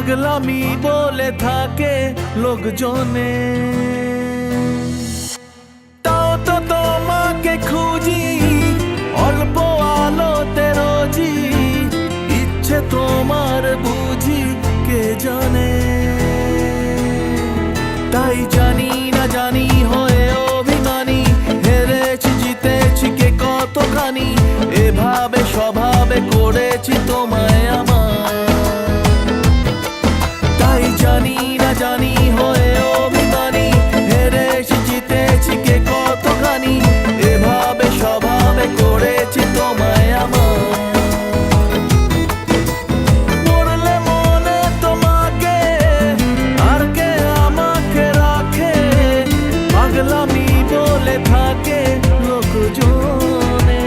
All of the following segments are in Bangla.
পাগলামি বলে থাকে লোকজনে। তাও তো তোমাকে খুঁজি অল্প আলোতে রোজি, ইচ্ছে তোমার বুঝি কে জানে। তাই জানি না জানি হয়ে অভিমানী, হেরেছি জিতেছি কে কতখানি, এভাবে স্বভাবে করেছি তোমায় আমার। তাই জানি না জানি হয়ে অভিমানী, হেরেছি জিতেছি কে কতখানি, এভাবে স্বভাবে করেছি তোমায় আমার। মরলে মনে তোমাকে আর কে আমাকে রাখে, পাগলামি বলে থাকে লোকজনে।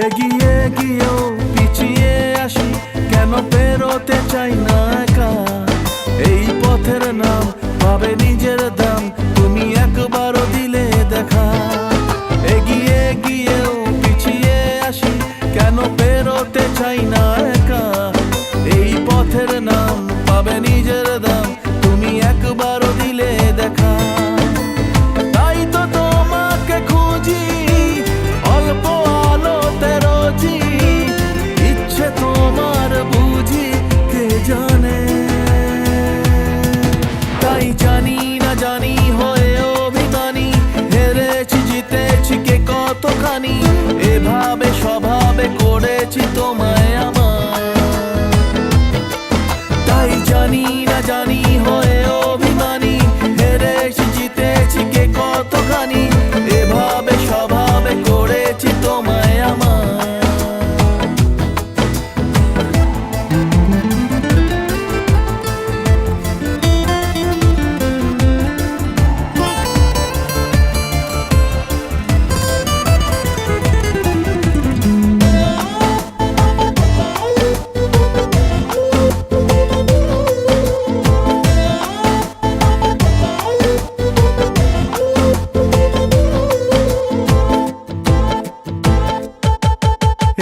এগিয়ে গিয়েও পিছিয়ে আসি, কেন পেরোতে চাই না একা। এই পথের নাম পাবে নিজের দাম, তুমি একবারও দিলে দেখা। এগিয়ে গিয়েও পিছিয়ে আসি, কেন পেরোতে চাই না একা। এই পথের নাম পাবে নিজের দাম, তুমি একবারও দিলে দেখা। তাই তো তোমাকে খুঁজি অল্প আলোতে রোজি, ইচ্ছে তোমার বুঝি কে জানে। তাই জানি না জানি হয়ে অভিমানী, হেরেছি জিতেছি কে কতখানি, এভাবে স্বভাবে করেছি তোমায় আমার। তাই জানি না জানি হয়ে অভিমানী, হেরেছি জিতেছি কে কতখানি, এভাবে স্বভাবে করেছি তোমায় আমার।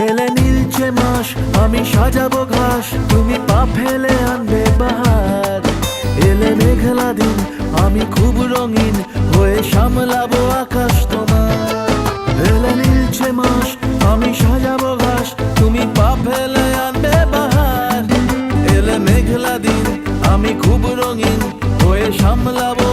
এলে নীলছে মাস আমি সাজাবো ঘাস, তুমি পা ফেলে আনবে বাহার। এলে মেঘলা দিন আমি খুব রঙিন হয়ে সামলাবো আকাশ তোমার। এলে নীলছে মাস আমি সাজাবো ঘাস, তুমি পা ফেলে আনবে বাহার। এলে মেঘলা দিন আমি খুব রঙিন হয়ে সামলাবো